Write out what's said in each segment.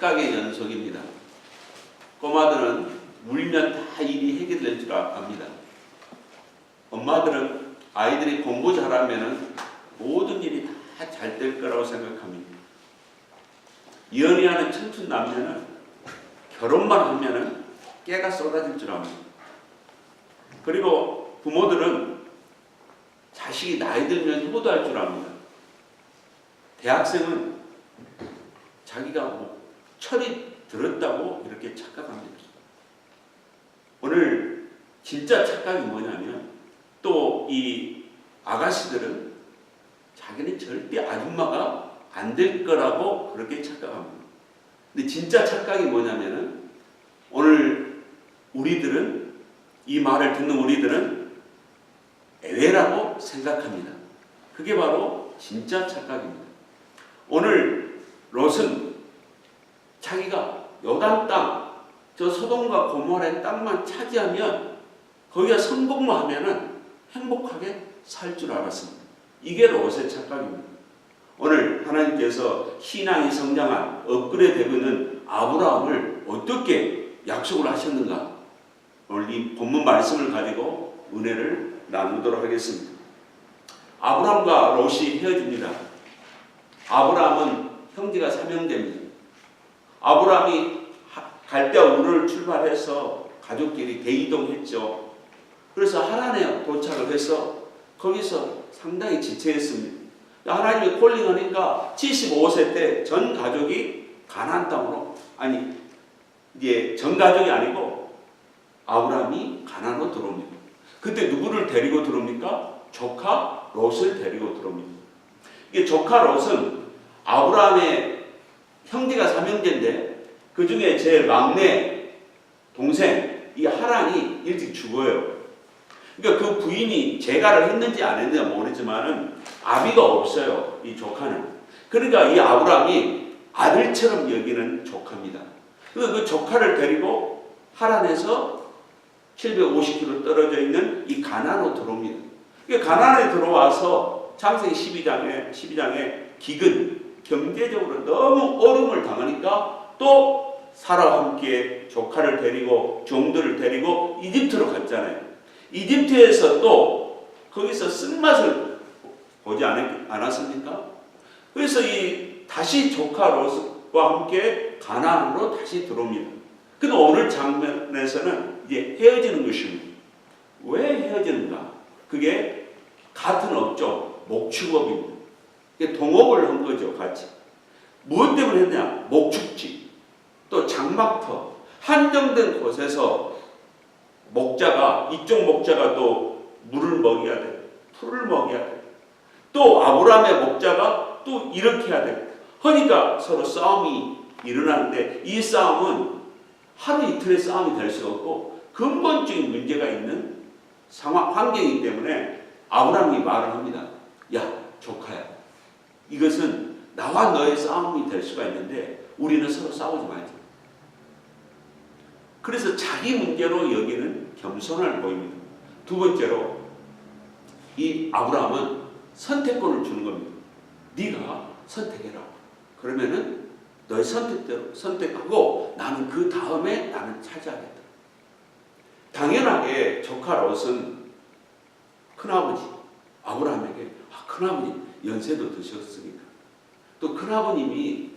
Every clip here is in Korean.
착각의 연속입니다. 꼬마들은 울면 다 일이 해결될 줄 압니다. 엄마들은 아이들이 공부 잘하면 모든 일이 다 잘 될 거라고 생각합니다. 연애하는 청춘 남녀는 결혼만 하면은 깨가 쏟아질 줄 압니다. 그리고 부모들은 자식이 나이 들면 효도할 줄 압니다. 대학생은 자기가 뭐 철이 들었다고 이렇게 착각합니다. 오늘 진짜 착각이 뭐냐면 또 이 아가씨들은 자기는 절대 아줌마가 안 될 거라고 그렇게 착각합니다. 근데 진짜 착각이 뭐냐면은 오늘 우리들은 이 말을 듣는 우리들은 애외라고 생각합니다. 그게 바로 진짜 착각입니다. 오늘 롯은 자기가 요단 땅, 저 소돔과 고모라의 땅만 차지하면 거기가 성공만 하면은 행복하게 살 줄 알았습니다. 이게 롯의 착각입니다. 오늘 하나님께서 신앙이 성장한 업그레이드 되고 있는 아브라함을 어떻게 약속을 하셨는가? 오늘 이 본문 말씀을 가지고 은혜를 나누도록 하겠습니다. 아브라함과 롯이 헤어집니다. 아브라함은 형제가 3형제입니다. 아브라함이 갈대아 우르를 출발해서 가족끼리 대이동했죠. 그래서 하란에 도착을 해서 거기서 상당히 지체했습니다. 하나님이 콜링하니까 75세 때 전 가족이 가나안 땅으로, 아니 이제 전 가족이 아니고 아브라함이 가나안으로 들어옵니다. 그때 누구를 데리고 들어옵니까? 조카 롯을 데리고 들어옵니다. 이게 조카 롯은 아브라함의 형제가 3형제인데 그 중에 제일 막내 동생 이 하란이 일찍 죽어요. 그러니까 그 부인이 재가를 했는지 안 했는지 모르지만은 아비가 없어요. 이 조카는. 그러니까 이 아브라함이 아들처럼 여기는 조카입니다. 그래서 그 조카를 데리고 하란에서 750km 떨어져 있는 이 가나안으로 들어옵니다. 그러니까 가나안에 들어와서 창세기 12장에 기근, 경제적으로 너무 어려움을 당하니까 또 사라와 함께 조카를 데리고 종들을 데리고 이집트로 갔잖아요. 이집트에서 또 거기서 쓴맛을 보지 않았습니까? 그래서 이 다시 조카 롯과 함께 가나안으로 다시 들어옵니다. 근데 오늘 장면에서는 이제 헤어지는 것입니다. 왜 헤어지는가? 그게 같은 업종, 목축업입니다. 동업을 한 거죠, 같이. 무엇 때문에 했냐? 목축지, 또 장막터, 한정된 곳에서 목자가, 이쪽 목자가 또 물을 먹여야 돼. 풀을 먹여야 돼. 또 아브라함의 목자가 또 이렇게 해야 돼. 그러니까 서로 싸움이 일어나는데 이 싸움은 하루 이틀의 싸움이 될 수 없고 근본적인 문제가 있는 상황, 환경이기 때문에 아브라함이 말을 합니다. 야, 조카야. 이것은 나와 너의 싸움이 될 수가 있는데 우리는 서로 싸우지 말자. 그래서 자기 문제로 여기는 겸손을 보입니다. 두 번째로 이 아브라함은 선택권을 주는 겁니다. 네가 선택해라. 그러면은 너의 선택대로 선택하고 나는 그 다음에 나는 차지하겠다. 당연하게 조카 롯은 큰아버지 아브라함에게 큰아버지 연세도 드셨으니까 또 큰아버님이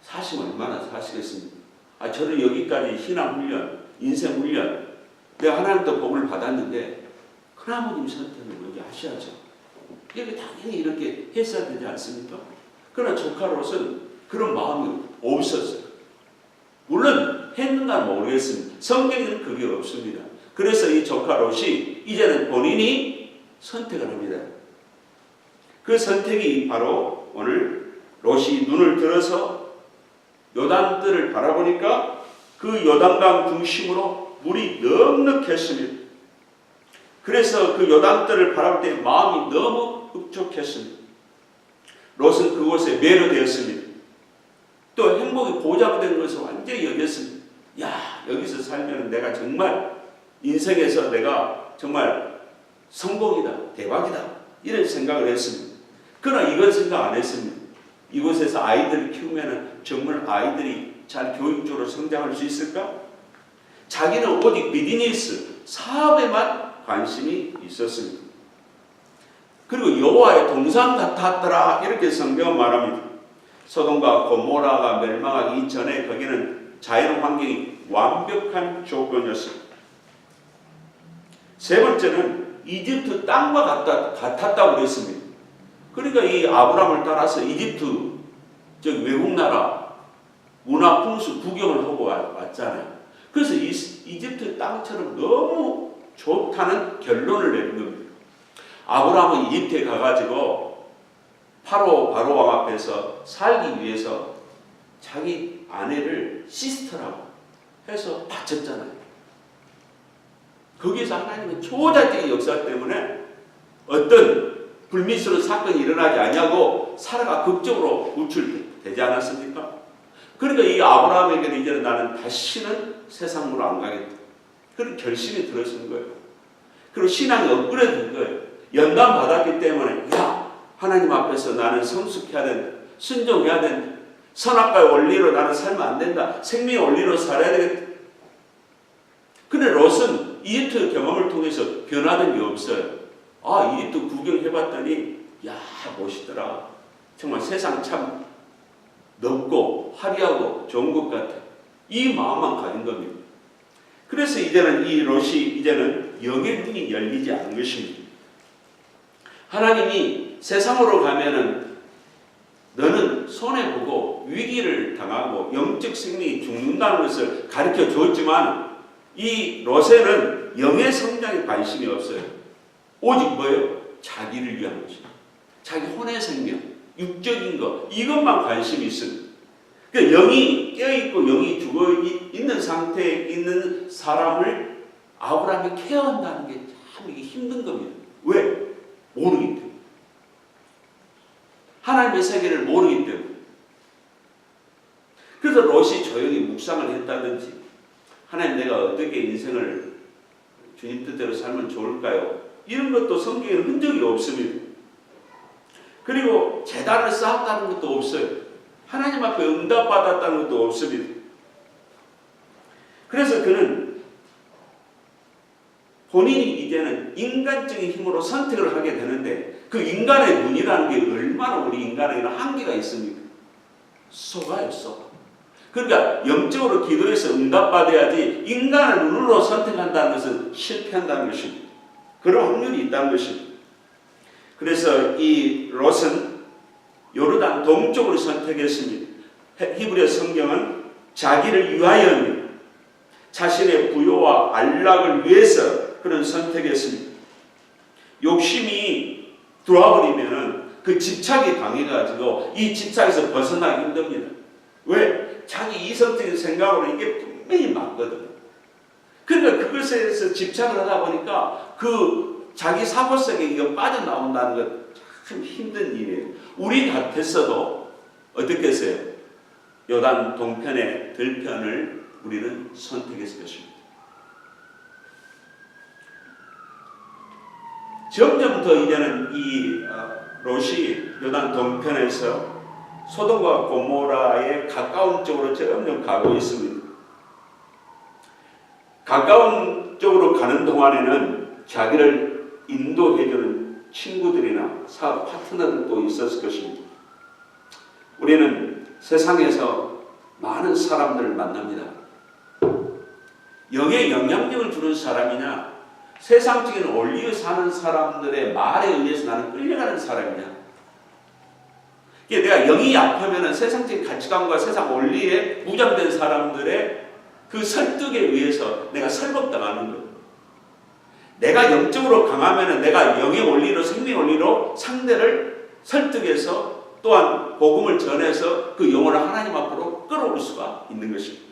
사시면 얼마나 사시겠습니까? 저를 여기까지 신앙훈련, 인생훈련, 내가 하나님도 복을 받았는데 큰아버님 선택을 먼저 하셔야죠. 이게 당연히 이렇게 했어야 되지 않습니까? 그러나 조카 롯은 그런 마음이 없었어요. 물론 했는가는 모르겠습니다. 성경에는 그게 없습니다. 그래서 이 조카 롯이 이제는 본인이 선택을 합니다. 그 선택이 바로 오늘 롯이 눈을 들어서 요단뜰을 바라보니까 그 요단강 중심으로 물이 넉넉했습니다. 그래서 그 요단뜰을 바라볼 때 마음이 너무 흡족했습니다. 롯은 그곳에 매료되었습니다. 또 행복이 보장된 것을 완전히 여겼습니다. 야, 여기서 살면 내가 정말 인생에서 내가 정말 성공이다, 대박이다 이런 생각을 했습니다. 그러나 이건 생각 안 했습니다. 이곳에서 아이들을 키우면 정말 아이들이 잘 교육적으로 성장할 수 있을까? 자기는 오직 비즈니스, 사업에만 관심이 있었습니다. 그리고 여호와의 동상 같았더라 이렇게 성경은 말합니다. 소돔과 고모라가 멸망하기 이전에 거기는 자연 환경이 완벽한 조건이었습니다. 세 번째는 이집트 땅과 같았다고 그랬습니다. 그러니까 이 아브라함을 따라서 이집트, 즉 외국 나라 문화 풍수 구경을 하고 왔잖아요. 그래서 이집트 땅처럼 너무 좋다는 결론을 내린 겁니다. 아브라함은 이집트에 가가지고 바로 왕 앞에서 살기 위해서 자기 아내를 시스터라고 해서 바쳤잖아요. 거기에서 하나님은 초자적인 역사 때문에 어떤 불미스러운 사건이 일어나지 않냐고 사라가 극적으로 구출되지 않았습니까? 그러니까 이 아브라함에게는 이제는 나는 다시는 세상으로 안 가겠다. 그런 결심이 들어선 거예요. 그리고 신앙이 업그레이드된 거예요. 연단 받았기 때문에 야 하나님 앞에서 나는 성숙해야 된다. 순종해야 된다. 선악과의 원리로 나는 살면 안 된다. 생명의 원리로 살아야 되겠다. 근데 롯은 이집트 경험을 통해서 변화된 게 없어요. 아 이집트 구경해봤더니 야 멋있더라. 정말 세상 참 넓고 화려하고 좋은 것 같아. 이 마음만 가진 겁니다. 그래서 이제는 이 롯이 이제는 영의 눈이 열리지 않은 것입니다. 하나님이 세상으로 가면은 너는 손해보고 위기를 당하고 영적 생명이 죽는다는 것을 가르쳐 줬지만 이 롯에는 영의 성장에 관심이 없어요. 오직 뭐예요? 자기를 위한 것입니다. 자기 혼의 생명, 육적인 것 이것만 관심이 있습니다. 그러니까 영이 깨어있고 영이 죽어있는 상태에 있는 사람을 아브라함이 케어한다는 게 참 이게 힘든 겁니다. 왜? 모르기 때문에. 하나님의 세계를 모르기 때문에. 그래서 롯이 조용히 묵상을 했다든지 하나님 내가 어떻게 인생을 주님 뜻대로 살면 좋을까요? 이런 것도 성경에 흔적이 없습니다. 그리고 제단을 쌓았다는 것도 없어요. 하나님 앞에 응답받았다는 것도 없습니다. 그래서 그는 본인이 이제는 인간적인 힘으로 선택을 하게 되는데 그 인간의 눈이라는 게 얼마나 우리 인간에게는 한계가 있습니까? 속아요, 속아. 그러니까 영적으로 기도해서 응답받아야지 인간의 눈으로 선택한다는 것은 실패한다는 것입니다. 그런 확률이 있다는 것입니다. 그래서 이 롯은 요르단 동쪽을 선택했습니다. 히브리 성경은 자기를 위하여입니다. 자신의 부요와 안락을 위해서 그런 선택했습니다. 욕심이 들어와버리면 그 집착이 강해가지고 이 집착에서 벗어나기 힘듭니다. 왜? 자기 이성적인 생각으로 이게 분명히 맞거든. 그러니까 그것에 대해서 집착을 하다 보니까 그 자기 사고 속에 이거 빠져나온다는 것 참 힘든 일이에요. 우리 같았어도 어떻게 했어요? 요단 동편의 들편을 우리는 선택했을 것입니다. 점점 더 이제는 이 롯이 요단 동편에서 소돔과 고모라의 가까운 쪽으로 점점 가고 있습니다. 가까운 쪽으로 가는 동안에는 자기를 인도해주는 친구들이나 사업 파트너들도 있었을 것입니다. 우리는 세상에서 많은 사람들을 만납니다. 영에 영향력을 주는 사람이냐 세상적인 원리에 사는 사람들의 말에 의해서 나는 끌려가는 사람이냐. 내가 영이 약하면 세상적인 가치관과 세상 원리에 무장된 사람들의 그 설득에 의해서 내가 설법당하는 거예요. 내가 영적으로 강하면 내가 영의 원리로 생명의 원리로 상대를 설득해서 또한 복음을 전해서 그 영혼을 하나님 앞으로 끌어올 수가 있는 것입니다.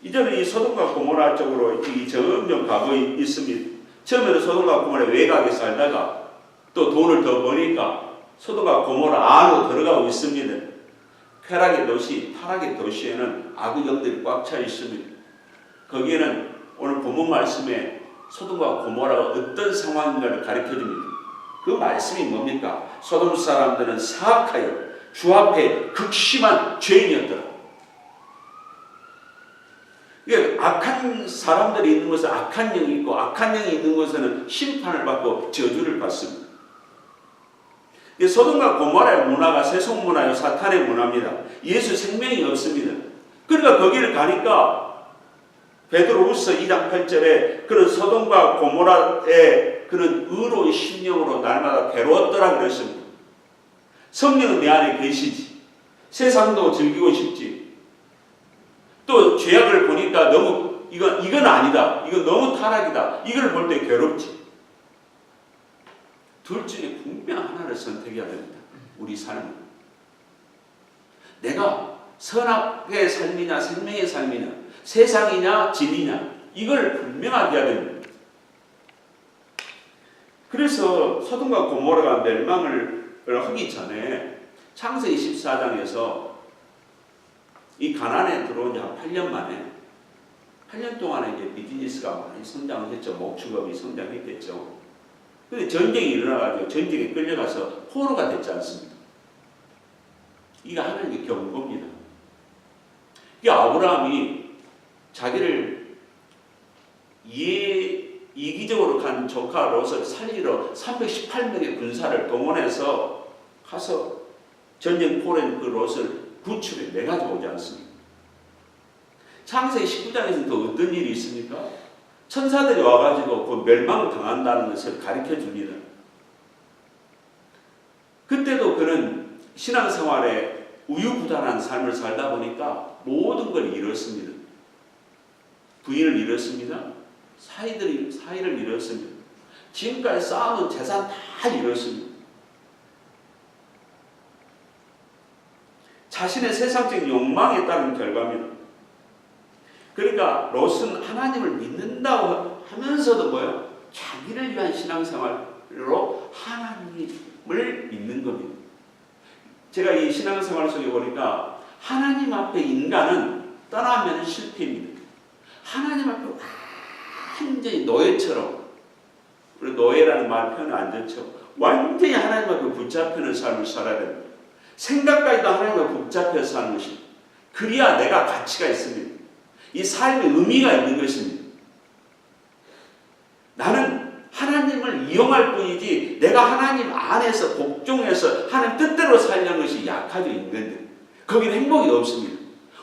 이제는 이 소돔과 고모라 쪽으로 점점 가고 있습니다. 처음에는 소돔과 고모라 외곽에 살다가 또 돈을 더 버니까 소돔과 고모라 안으로 들어가고 있습니다. 쾌락의 도시, 타락의 도시에는 악의 영들이 꽉 차 있습니다. 거기에는 오늘 본문 말씀에 소돔과 고모라가 어떤 상황인가를 가르쳐줍니다. 그 말씀이 뭡니까? 소돔 사람들은 사악하여 주 앞에 극심한 죄인이었더라. 이게 악한 사람들이 있는 곳에 악한 영이 있고 악한 영이 있는 곳에는 심판을 받고 저주를 받습니다. 소돔과 고모라의 문화가 세속 문화요 사탄의 문화입니다. 예수 생명이 없습니다. 그러니까 거기를 가니까 베드로후서 2장 8절에 그런 소돔과 고모라의 그런 의로운 심령으로 날마다 괴로웠더라 그랬습니다. 성령은 내 안에 계시지. 세상도 즐기고 싶지. 또 죄악을 보니까 너무 이건 아니다. 이건 너무 타락이다. 이걸 볼 때 괴롭지. 둘 중에 분명 하나를 선택해야 됩니다. 우리 삶은. 내가 선악의 삶이냐 생명의 삶이냐 세상이냐 진이냐 이걸 분명하게 해야 됩니다. 그래서 소돔과 고모라가 멸망을 하기 전에 창세기 14장에서 이 가나안에 들어온 지 한 8년 만에 8년 동안에 이제 비즈니스가 많이 성장을 했죠. 목축업이 성장했겠죠. 근데 전쟁이 일어나가지고 전쟁에 끌려가서 포로가 됐지 않습니까? 이게 하나님의 경고입니다. 이게 아브라함이 자기를 이기적으로 간 조카 롯을 살리러 318명의 군사를 동원해서 가서 전쟁 포로인 그 롯을 구출해 내가지고 오지 않습니까? 창세기 19장에서는 또 어떤 일이 있습니까? 천사들이 와가지고 그 멸망을 당한다는 것을 가르쳐 줍니다. 그때도 그는 신앙생활에 우유부단한 삶을 살다 보니까 모든 걸 잃었습니다. 부인을 잃었습니다. 사이를 잃었습니다. 지금까지 쌓아놓은 재산 다 잃었습니다. 자신의 세상적인 욕망에 따른 결과입니다. 그러니까 롯은 하나님을 믿는다고 하면서도 뭐예요? 자기를 위한 신앙생활로 하나님을 믿는 겁니다. 제가 이 신앙생활 속에 보니까 하나님 앞에 인간은 떠나면 실패입니다. 하나님 앞에 완전히 노예처럼, 우리 노예라는 말 표현 안 좋죠. 완전히 하나님 앞에 붙잡히는 삶을 살아야 됩니다. 생각까지도 하나님 앞에 붙잡혀 사는 것입니다. 그래야 내가 가치가 있습니다. 이 삶의 의미가 있는 것입니다. 나는 하나님을 이용할 뿐이지 내가 하나님 안에서 복종해서 하나님 뜻대로 살려는 것이 약하죠, 인간들. 거기는 행복이 없습니다.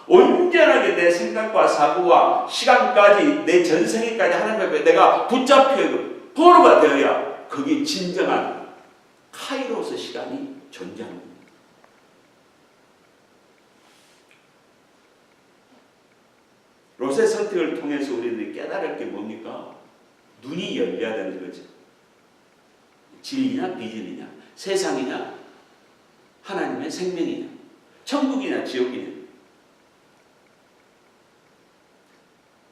온전하게 내 생각과 사고와 시간까지 내 전생에까지 하나님 앞에 내가 붙잡혀 포로가 되어야 거기에 진정한 카이로스 시간이 존재합니다. 롯의 선택을 통해서 우리들이 깨달을 게 뭡니까? 눈이 열려야 되는 거죠. 진리냐 비진이냐 세상이냐 하나님의 생명이냐 천국이냐 지옥이냐.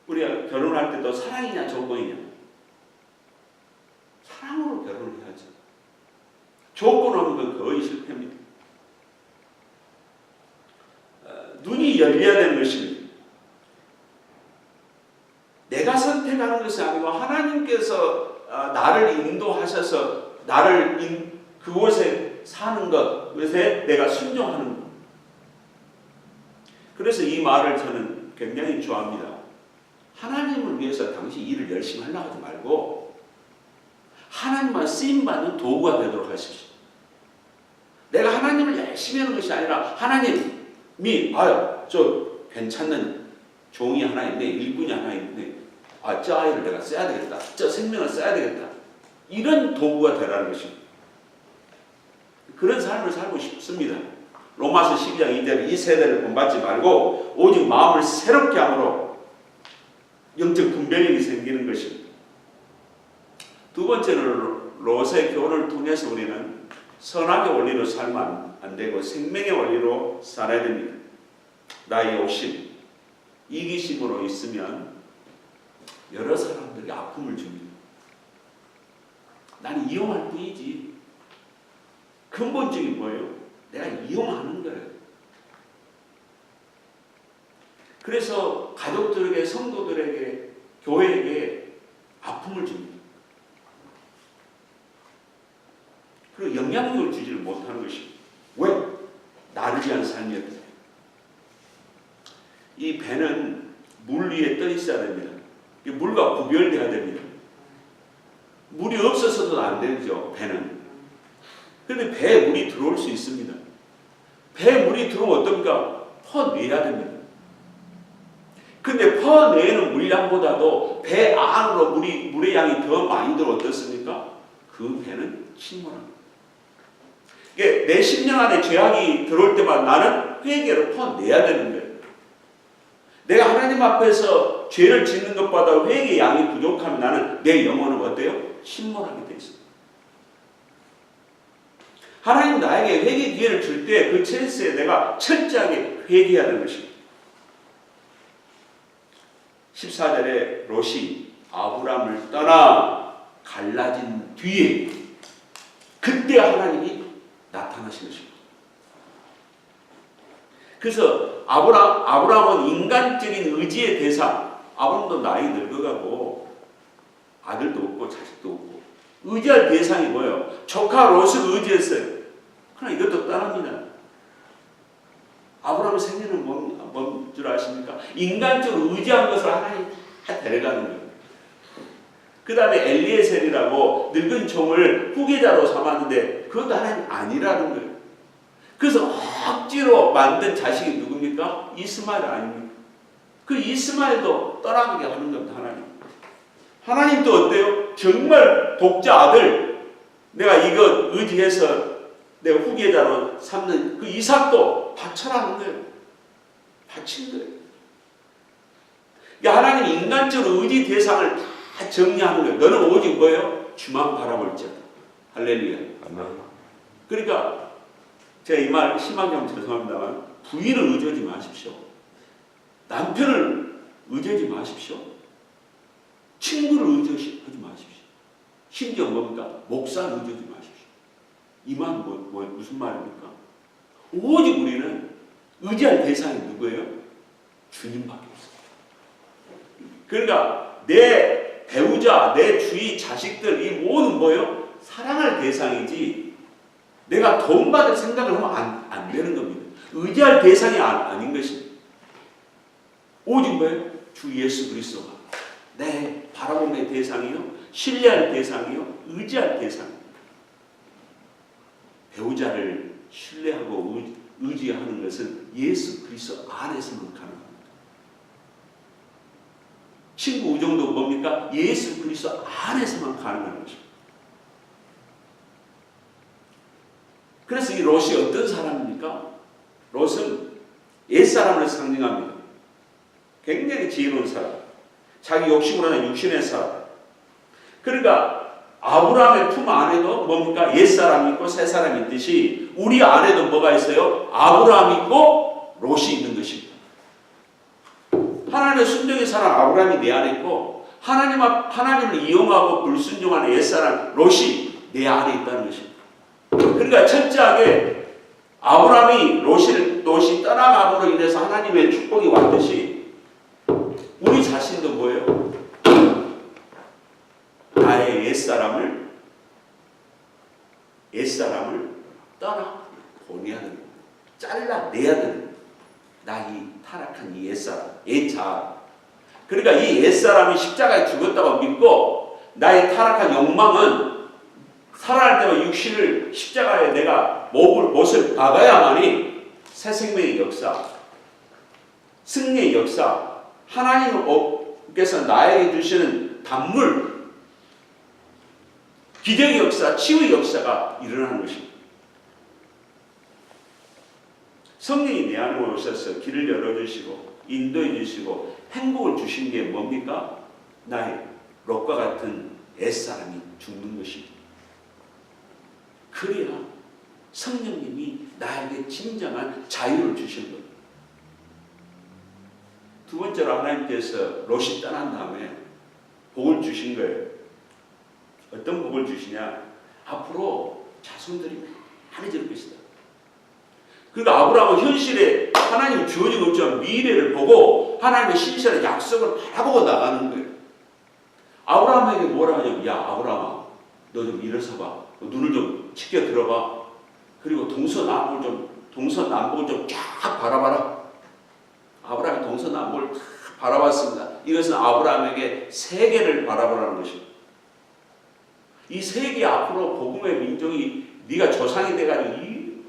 우리가 결혼할 때도 사랑이냐 조건이냐. 사랑으로 결혼을 해야죠. 조건 없는 건 거의 실패입니다. 눈이 열려야 되는 것입니다. 내가 선택하는 것이 아니고 하나님께서 나를 인도하셔서 나를 그곳에 사는 것에 내가 순종하는 것. 그래서 이 말을 저는 굉장히 좋아합니다. 하나님을 위해서 당신 일을 열심히 하려고 하지 말고 하나님만 쓰임받는 도구가 되도록 하십시오. 내가 하나님을 열심히 하는 것이 아니라 하나님이 저 괜찮은 종이 하나 있네, 일꾼이 하나 있네. 저 아이를 내가 써야 되겠다. 저 생명을 써야 되겠다. 이런 도구가 되라는 것입니다. 그런 삶을 살고 싶습니다. 로마서 12장 2절에 이 세대를 본받지 말고 오직 마음을 새롭게 함으로 영적 분별력이 생기는 것입니다. 두 번째는 롯의 교훈을 통해서 우리는 선악의 원리로 살면 안 되고 생명의 원리로 살아야 됩니다. 나의 욕심, 이기심으로 있으면 여러 사람들에게 아픔을 줍니다. 나는 이용할 뿐이지. 근본적인 뭐예요? 내가 이용하는 거예요. 그래서 가족들에게, 성도들에게, 교회에게 아픔을 줍니다. 영향력을 주지를 못하는 것입니다. 왜? 나를 위한 삶이었기 때문에. 이 배는 물 위에 떠 있어야 됩니다. 물과 구별돼야 됩니다. 물이 없어서도 안 되죠, 배는. 그런데 배에 물이 들어올 수 있습니다. 배에 물이 들어오면 어떻습니까? 퍼내야 됩니다. 근데 퍼내는 물량보다도 배 안으로 물의 양이 더 많이 들어 어떻습니까? 그 배는 침몰합니다. 내 심령 안에 죄악이 들어올 때마다 나는 회개를 퍼내야 되는 거예요. 내가 하나님 앞에서 죄를 짓는 것보다 회개의 양이 부족하면 나는 내 영혼은 어때요? 침몰하게 돼 있습니다. 하나님 나에게 회개 기회를 줄 때 그 찬스에 내가 철저하게 회개해야 되는 것입니다. 14절에 롯이 아브람을 떠나 갈라진 뒤에 그때 하나님이 나타나신 것입니다. 그래서 아브람은 인간적인 의지의 대상, 아브람도 나이 늙어가고 아들도 없고 자식도 없고 의지할 대상이 뭐예요? 조카 롯을 의지했어요. 그러나 이것도 떠납니다. 아브라함의 생애는 뭔 줄 아십니까? 인간적으로 의지한 것을 하나님 다 데려가는 거예요. 그 다음에 엘리에셀이라고 늙은 종을 후계자로 삼았는데 그것도 하나님 아니라는 거예요. 그래서 억지로 만든 자식이 누굽니까? 이스마엘 아닙니까? 그 이스마엘도 떠나게 하는 겁니다. 하나님도 어때요? 정말 독자 아들 내가 이거 의지해서 내가 후계자로 삼는 그 이삭도 바쳐라는 거예요. 바친 거예요. 그러니까 하나님 인간적으로 의지 대상을 다 정리하는 거예요. 너는 오직 뭐예요? 주만 바라볼지어다. 할렐루야. 그러니까 제가 이 말 심하게 하면 죄송합니다만 부인을 의지하지 마십시오. 남편을 의지하지 마십시오. 친구를 의지하지 마십시오. 심지어 뭡니까? 목사를 의지하지 마십시오. 이 말은 무슨 말입니까? 오직 우리는 의지할 대상이 누구예요? 주님밖에 없습니다. 그러니까 내 배우자, 내 주위 자식들 이 모든 뭐예요? 사랑할 대상이지 내가 도움받을 생각을 하면 안 되는 겁니다. 의지할 대상이 아닌 것입니다. 오직 뭐예요? 주 예수 그리스도가 내 바라봄의 대상이요, 신뢰할 대상이요, 의지할 대상입니다. 배우자를 신뢰하고 의지하는 것은 예수 그리스도 안에서만 가능합니다. 친구 우정도 뭡니까? 예수 그리스도 안에서만 가능한 것입니다. 그래서 이 롯이 어떤 사람입니까? 롯은 옛사람을 상징합니다. 굉장히 지혜로운 사람. 자기 욕심으로 하는 육신의 사람. 그러니까 아브라함의 품 안에도 뭡니까? 옛사람이 있고 새사람이 있듯이 우리 안에도 뭐가 있어요? 아브라함이 있고 롯이 있는 것입니다. 하나님의 순종의 사람 아브라함이 내 안에 있고 하나님을 이용하고 불순종하는 옛사람 롯이 내 안에 있다는 것입니다. 그러니까 철저하게 아브라함이 롯이 떠나감으로 인해서 하나님의 축복이 왔듯이 우리 자신도 뭐예요? 나의 옛사람을 떠나 보내야 되는 거예요. 잘라내야 되는 거예요. 나 이 타락한 이 옛사람, 옛자. 그러니까 이 옛사람이 십자가에 죽었다고 믿고 나의 타락한 욕망은 살아날 때만 육신을 십자가에 내가 못을 박아야만이 새 생명의 역사, 승리의 역사, 하나님께서 나에게 주시는 단물, 기적의 역사, 치유의 역사가 일어나는 것입니다. 성령이 내 안에 오셔서 길을 열어주시고 인도해 주시고 행복을 주신 게 뭡니까? 나의 롯과 같은 옛사람이 죽는 것입니다. 그래야 성령님이 나에게 진정한 자유를 주신 겁니다. 두 번째로 하나님께서 롯이 떠난 다음에 복을 주신 거예요. 어떤 복을 주시냐? 앞으로 자손들이 많아질 것이다. 그러니까 아브라함은 현실에 하나님이 주어진 것처럼 미래를 보고 하나님의 신실한 약속을 바라보고 나가는 거예요. 아브라함에게 뭐라 하냐면 야 아브라함아 너 좀 일어서봐. 눈을 좀 치켜 들어봐. 그리고 동서남북을 좀 쫙 바라봐라. 아브라함이 동서남북을 다 바라봤습니다. 이것은 아브라함에게 세계를 바라보라는 것입니다. 이 세계 앞으로 복음의 민족이 네가 조상이 돼가지고 이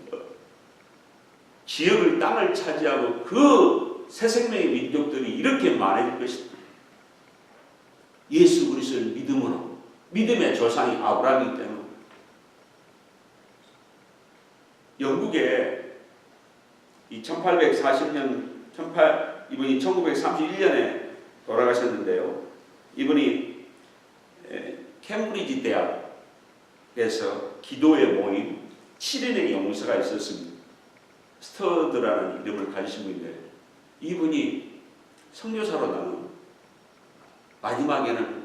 지역을 땅을 차지하고 그 새 생명의 민족들이 이렇게 많아질 것이다. 예수 그리스도를 믿음으로, 믿음의 조상이 아브라함이기 때문에. 영국에 1840년 이분이 1931년에 돌아가셨는데요. 이분이 캠브리지 대학에서 기도의 모임 7인의 영사가 있었습니다. 스터드라는 이름을 가지신 분인데 이분이 선교사로 나는 마지막에는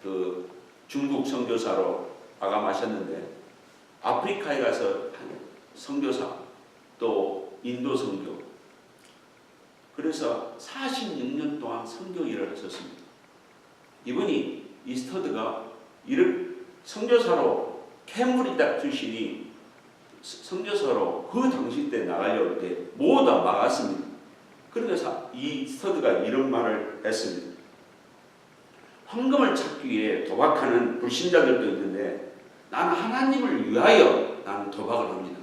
그 중국 선교사로 마감하셨는데 아프리카에 가서 선교사 또 인도 선교 그래서 46년 동안 선교 일을 하셨습니다. 이분이 이 스터드가 선교사로 캠브리지 대학 출신이 선교사로 그 당시 때 나가려고 할 때 모두 다 막았습니다. 그래서 이 스터드가 이런 말을 했습니다. 황금을 찾기 위해 도박하는 불신자들도 있는데 나는 하나님을 위하여 나는 도박을 합니다.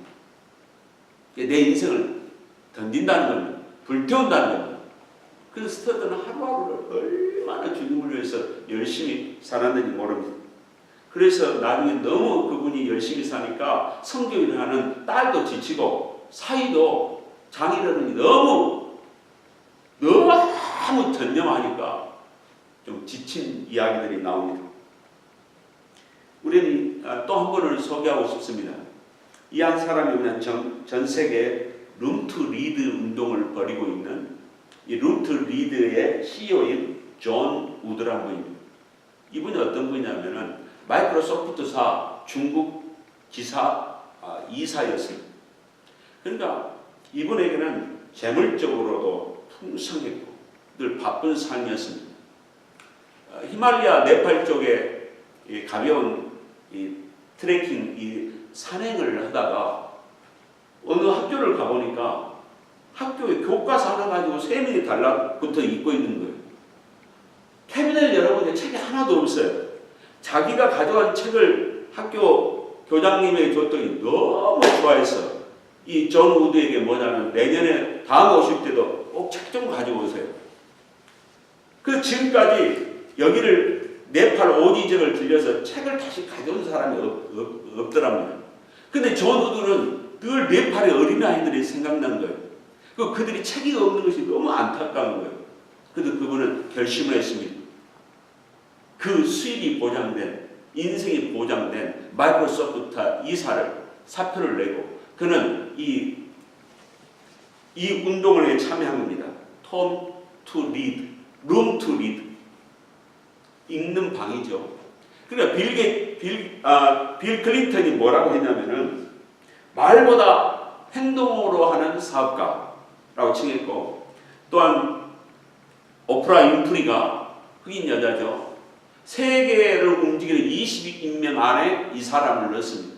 내 인생을 던진다는 겁니다. 불태운다는 겁니다. 그래서 스터드는 하루하루를 얼마나 주님을 위해서 열심히 살았는지 모릅니다. 그래서 나중에 너무 그분이 열심히 사니까 선교일을 하는 딸도 지치고 사위도 장인어른이 너무 전념하니까 좀 지친 이야기들이 나옵니다. 우리는 또 한 분을 소개하고 싶습니다. 이 한 사람이면 전 세계 룸투 리드 운동을 벌이고 있는 이 룸투 리드의 CEO인 존 우드라는 분입니다. 이분이 어떤 분이냐면은 마이크로소프트사 중국 지사 이사였습니다. 그러니까 이분에게는 재물적으로도 풍성했고 늘 바쁜 삶이었습니다. 히말라야 네팔 쪽에 가벼운 트레킹 산행을 하다가 어느 학교를 가보니까 학교에 교과서 하나 가지고 3명이 달라붙어 있고 있는 거예요. 캐비넷을 열어보니 책이 하나도 없어요. 자기가 가져간 책을 학교 교장님에게 줬더니 너무 좋아해서 이 존 우드에게 뭐냐면 내년에 다음 오실 때도 꼭 책 좀 가지고 오세요. 그 지금까지 여기를 네팔 오디적을 들려서 책을 다시 가져온 사람이 없더랍니다. 근데 존 우드는 늘 네팔의 어린아이들이 생각난 거예요. 그들이 책이 없는 것이 너무 안타까운 거예요. 그래서 그분은 결심을 했습니다. 그 수익이 보장된, 인생이 보장된 마이크로소프트 이사를 사표를 내고 그는 이 운동을 참여한 겁니다. 톰 투 리드, 룸 투 리드. 읽는 방이죠. 그러니까 빌 클린턴이 뭐라고 했냐면은 말보다 행동으로 하는 사업가라고 칭했고 또한 오프라 윈프리가 흑인 여자죠. 세계를 움직이는 20인명 안에 이 사람을 넣었습니다.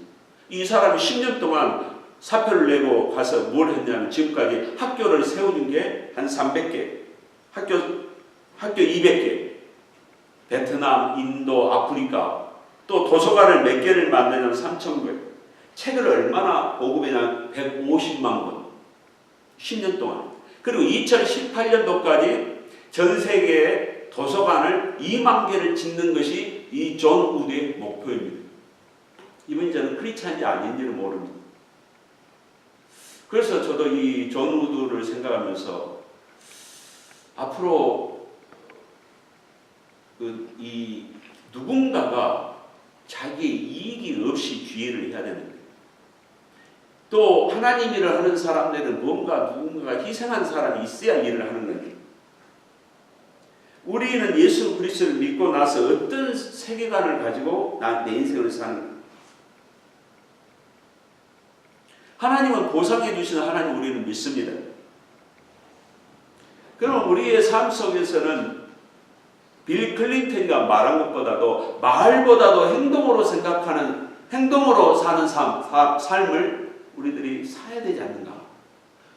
이 사람이 10년 동안 사표를 내고 가서 뭘 했냐면 지금까지 학교를 세워준 게 한 300개, 학교 200개, 베트남, 인도, 아프리카, 또 도서관을 몇 개를 만드냐면 3,000개, 책을 얼마나 보급했냐면 150만 권, 10년 동안. 그리고 2018년도까지 전 세계에 도서관을 2만 개를 짓는 것이 이 존 우드의 목표입니다. 이분이 저는 크리스찬인지 아닌지는 모릅니다. 그래서 저도 이 존 우드를 생각하면서 앞으로 이 누군가가 자기의 이익이 없이 기회를 해야 되는 거예요. 또 하나님 일을 하는 사람들은 누군가가 희생한 사람이 있어야 일을 하는 거예요. 우리는 예수 그리스도를 믿고 나서 어떤 세계관을 가지고 내 인생을 사는 거예요. 하나님은 보상해 주시는 하나님 우리는 믿습니다. 그럼 우리의 삶 속에서는 빌 클린턴이가 말한 것보다도 행동으로 사는 삶을 우리들이 사야 되지 않는가?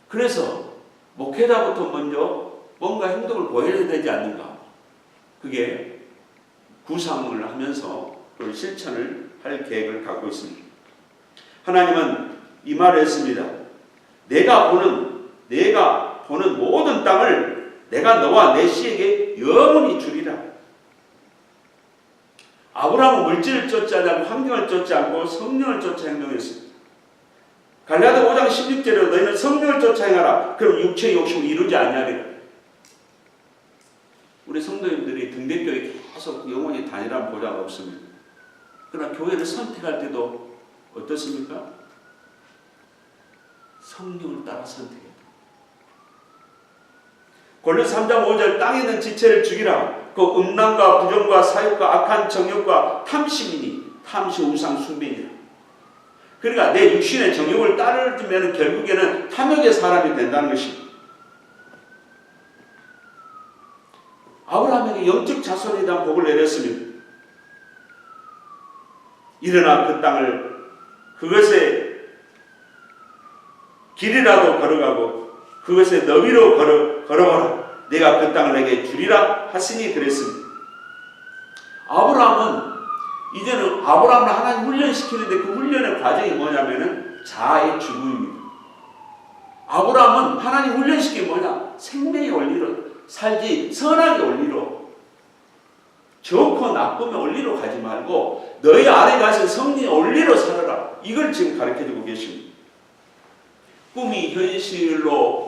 그래서 목회자부터 먼저 뭔가 행동을 보여야 되지 않는가? 그게 구상을 하면서 그 실천을 할 계획을 갖고 있습니다. 하나님은 이 말을 했습니다. 내가 보는 모든 땅을 내가 너와 내 씨에게 영원히 주리라. 아브라함은 물질을 쫓지 않고 환경을 쫓지 않고 성령을 쫓아 행동했습니다. 갈라디아 5장 16절에 너희는 성령을 쫓아 행하라. 그럼 육체의 욕심을 이루지 아니하리라. 우리 성도님들이 등대교회 계속 영원히 다니라는 보장 없습니다. 그러나 교회를 선택할 때도 어떻습니까? 성령을 따라 선택해야 됩니다. 골로새 3장 5절 땅에 있는 지체를 죽이라. 그 음란과 부정과 사욕과 악한 정욕과 탐심이니 탐시 우상 숭배니라. 그러니까 내 육신의 정욕을 따르면 결국에는 탐욕의 사람이 된다는 것입니다. 아브라함에게 영적 자손에 대한 복을 내렸습니다. 일어나 그 땅을 그것의 길이라도 걸어가고 그것의 너비로 걸어가라. 내가 그 땅을 내게 주리라 하시니 그랬습니다. 아브라함은 이제는 아브라함을 하나님 훈련시키는데 그 훈련의 과정이 뭐냐면은 자아의 죽음입니다. 아브라함은 하나님 훈련시키는 뭐냐? 생명의 원리로 살지, 선악의 원리로, 좋고 나쁨의 원리로 가지 말고 너희 안에 가진 성령의 원리로 살아라. 이걸 지금 가르쳐주고 계십니다. 꿈이 현실로,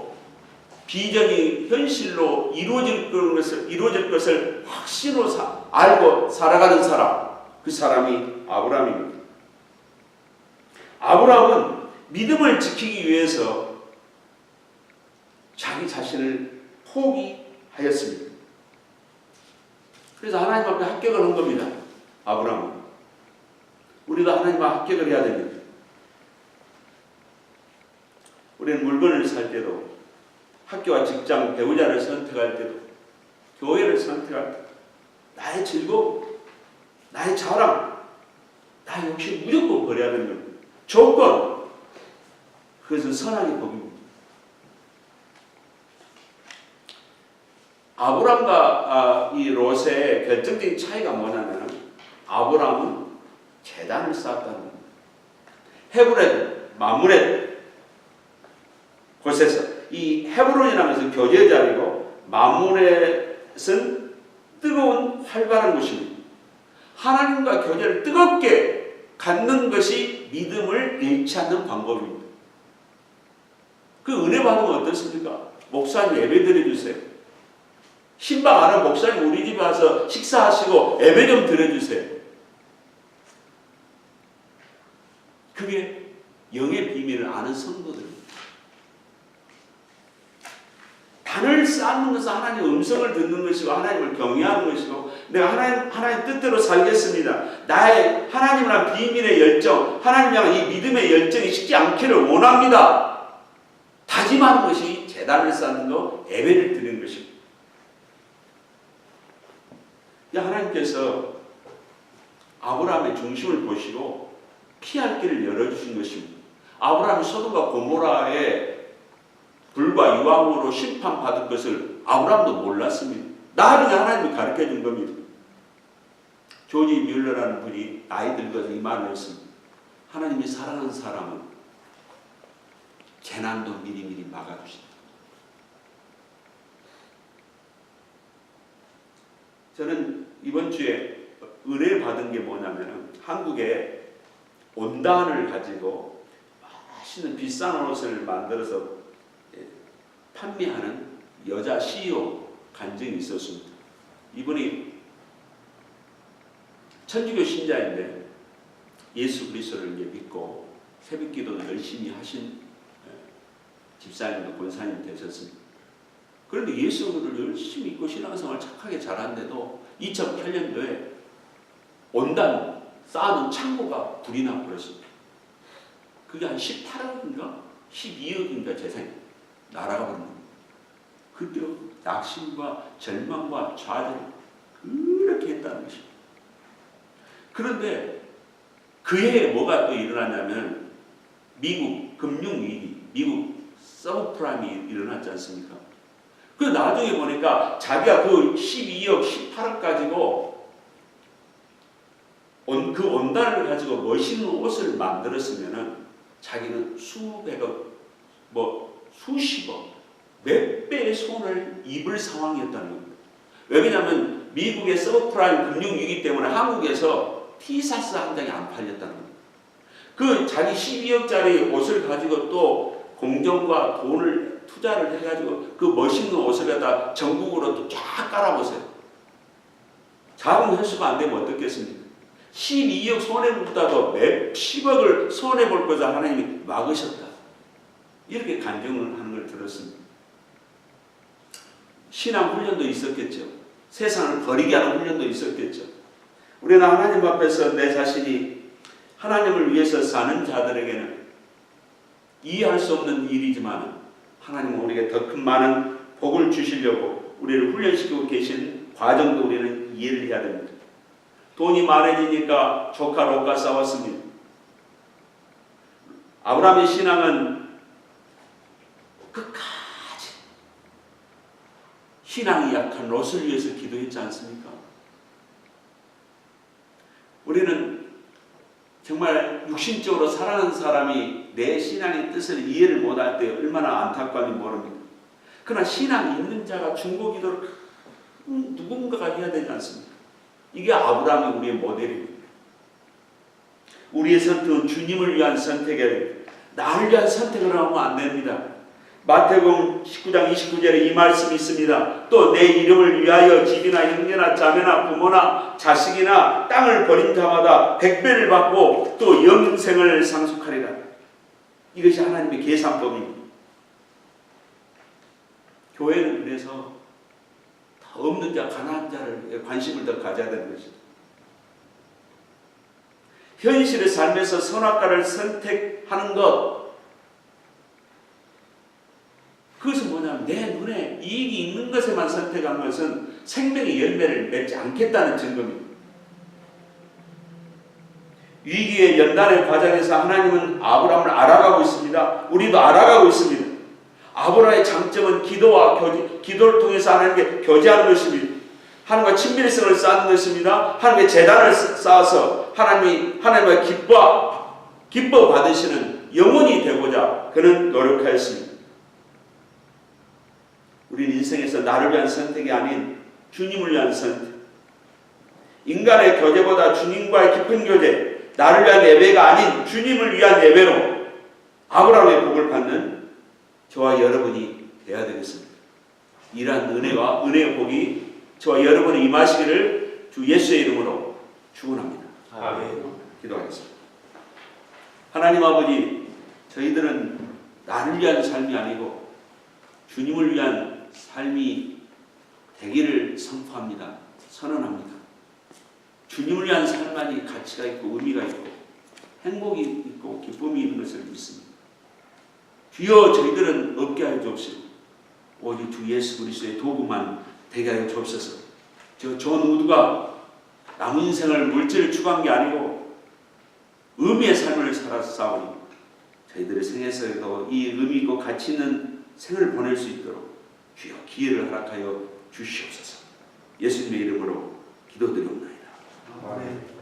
비전이 현실로 이루어질 것을 확신으로 알고 살아가는 사람, 그 사람이 아브라함입니다. 아브라함은 믿음을 지키기 위해서 자기 자신을 포기하였습니다. 그래서 하나님 앞에 합격을 한 겁니다. 아브라함은. 우리도 하나님 앞에 합격을 해야 됩니다. 우리는 물건을 살 때도, 학교와 직장, 배우자를 선택할 때도, 교회를 선택할 때도 나의 즐거움, 나의 자랑, 나의 욕심 무조건 버려야 되는 겁니다. 조건, 그것은 선악의 법입니다. 아브람과 이 롯의 결정적인 차이가 뭐냐면 아브람은 제단을 쌓았다는 겁니다. 헤브론, 마므렛 곳에서 이 헤브론이라는 것은 교제의 자리고 마므렛은 뜨거운 활발한 곳입니다. 하나님과 교제를 뜨겁게 갖는 것이 믿음을 잃지 않는 방법입니다. 그 은혜 받으면 어떻습니까? 목사님 예배 드려주세요. 신방 안 하면 목사님 우리 집에 와서 식사하시고 예배 좀 드려주세요. 그게 영의 비밀을 아는 성도들입니다. 단을 쌓는 것은 하나님의 음성을 듣는 것이고 하나님을 경외하는 것이고 내가 하나님 뜻대로 살겠습니다. 나의 하나님을 향한 비밀의 열정, 하나님 향한 이 믿음의 열정이 식지 않기를 원합니다. 다짐하는 것이 제단을 쌓는 것, 예배를 드리는 것입니다. 하나님께서 아브라함의 중심을 보시고 피할 길을 열어주신 것입니다. 아브라함이 소돔과 고모라의 불과 유황으로 심판받은 것을 아브라함도 몰랐습니다. 나중에 하나님이 가르쳐준 겁니다. 조지 뮬러라는 분이 나이 들어서 이 말을 했습니다. 하나님이 사랑하는 사람은 재난도 미리미리 막아주신다. 저는 이번 주에 은혜를 받은 게 뭐냐면 한국에 온단을 가지고 맛있는 비싼 옷을 만들어서 판매하는 여자 CEO 간증이 있었습니다. 이분이 천주교 신자인데 예수 그리스도를 믿고 새벽기도를 열심히 하신 집사님도 권사님 되셨습니다. 그런데 예수를 열심히 믿고 신앙생활을 착하게 잘하는데도 2008년도에 온단 쌓아놓은 창고가 불이 나버렸습니다. 그게 한 18억인가 12억인가 재산이 날아가 버린 겁니다. 그때 낙심과 절망과 좌절이 그렇게 했다는 것입니다. 그런데 그 해에 뭐가 또 일어나냐면 미국 금융위기, 미국 서브프라임이 일어났지 않습니까? 그 나중에 보니까 자기가 그 12억, 18억 가지고 그 원단을 가지고 멋있는 옷을 만들었으면은 자기는 수백억, 수십억, 몇 배의 손을 입을 상황이었다는 겁니다. 왜냐하면 미국의 서브프라임 금융위기 때문에 한국에서 티셔츠 한 장이 안 팔렸다는 겁니다. 그 자기 12억짜리 옷을 가지고 또 공정과 돈을 투자를 해가지고 그 멋있는 옷을 갖다 전국으로 또 쫙 깔아보세요. 자금 회수가 안 되면 어떻겠습니까? 12억 손해보다도 몇십억을 손해볼 것을 하나님이 막으셨다. 이렇게 간증을 하는 걸 들었습니다. 신앙 훈련도 있었겠죠. 세상을 거리게 하는 훈련도 있었겠죠. 우리는 하나님 앞에서 내 자신이 하나님을 위해서 사는 자들에게는 이해할 수 없는 일이지만 하나님은 우리에게 더 큰 많은 복을 주시려고 우리를 훈련시키고 계신 과정도 우리는 이해를 해야 됩니다. 돈이 많아지니까 조카 롯과 싸웠습니다. 아브라함의 신앙은 끝까지 신앙이 약한 롯을 위해서 기도했지 않습니까? 우리는 정말 육신적으로 살아가는 사람이 내 신앙의 뜻을 이해를 못할 때 얼마나 안타까운지 모릅니다. 그러나 신앙이 있는 자가 중보기도를 누군가가 해야 되지 않습니까? 이게 아브라함이 우리의 모델입니다. 우리의 선택은 주님을 위한 선택이에요. 나를 위한 선택을 하면 안 됩니다. 마태복음 19장 29절에 이 말씀이 있습니다. 또 내 이름을 위하여 집이나 형제나 자매나 부모나 자식이나 땅을 버린 자마다 100배를 받고 또 영생을 상속하리라. 이것이 하나님의 계산법입니다. 교회는 그래서 더 없는 자, 가난한 자를 관심을 더 가져야 되는 것입니다. 현실의 삶에서 선악과를 선택하는 것, 그것은 뭐냐면 내 눈에 이익이 있는 것에만 선택한 것은 생명의 열매를 맺지 않겠다는 증거입니다. 위기의 연단의 과정에서 하나님은 아브라함을 알아가고 있습니다. 우리도 알아가고 있습니다. 아브라함의 장점은 기도를 통해서 하나님께 교제하는 것입니다. 하나님과 친밀성을 쌓는 것입니다. 하나님의 재단을 쌓아서 하나님과 기뻐 받으시는 영혼이 되고자 그는 노력하였습니다. 우리는 인생에서 나를 위한 선택이 아닌 주님을 위한 선택, 인간의 교제보다 주님과의 깊은 교제, 나를 위한 예배가 아닌 주님을 위한 예배로 아브라함의 복을 받는 저와 여러분이 되어야 되겠습니다. 이러한 은혜와 은혜의 복이 저와 여러분이 임하시기를 주 예수의 이름으로 축원합니다. 아멘. 기도하겠습니다. 하나님 아버지, 저희들은 나를 위한 삶이 아니고 주님을 위한 삶이 되기를 선포합니다. 선언합니다. 주님을 위한 삶만이 가치가 있고 의미가 있고 행복이 있고 기쁨이 있는 것을 믿습니다. 주여, 저희들은 없게 하여 주옵시고 오직 주 예수 그리스도의 도구만 되게 하여 주옵소서. 존 우드가 남은 인생을 물질을 추구한 게 아니고 의미의 삶을 살아서 싸우니 저희들의 생에서도 이 의미 있고 가치 있는 생을 보낼 수 있도록 주여 기회를 허락하여 주시옵소서. 예수님의 이름으로 기도드리옵나이다. 아멘.